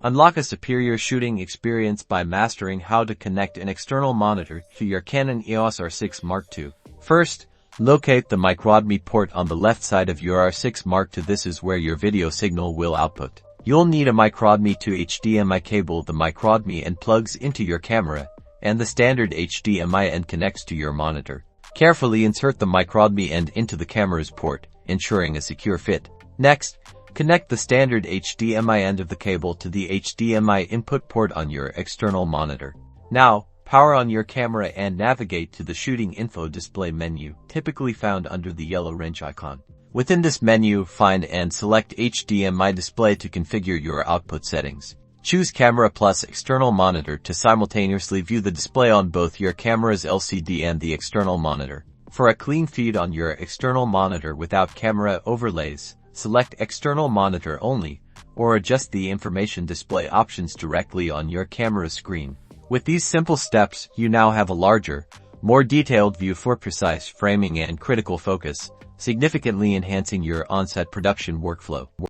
Unlock a superior shooting experience by mastering how to connect an external monitor to your Canon EOS R6 Mark II. First, locate the microHDMI port on the left side of your R6 Mark II. This is where your video signal will output. You'll need a microHDMI to HDMI cable. The microHDMI end plugs into your camera, and the standard HDMI end connects to your monitor. Carefully insert the microHDMI end into the camera's port, ensuring a secure fit. Next, connect the standard HDMI end of the cable to the HDMI input port on your external monitor. Now, power on your camera and navigate to the shooting info display menu, typically found under the yellow wrench icon. Within this menu, find and select HDMI display to configure your output settings. Choose Camera plus External Monitor to simultaneously view the display on both your camera's LCD and the external monitor. For a clean feed on your external monitor without camera overlays, select External Monitor only, or adjust the information display options directly on your camera screen. With these simple steps, you now have a larger, more detailed view for precise framing and critical focus, significantly enhancing your on-set production workflow.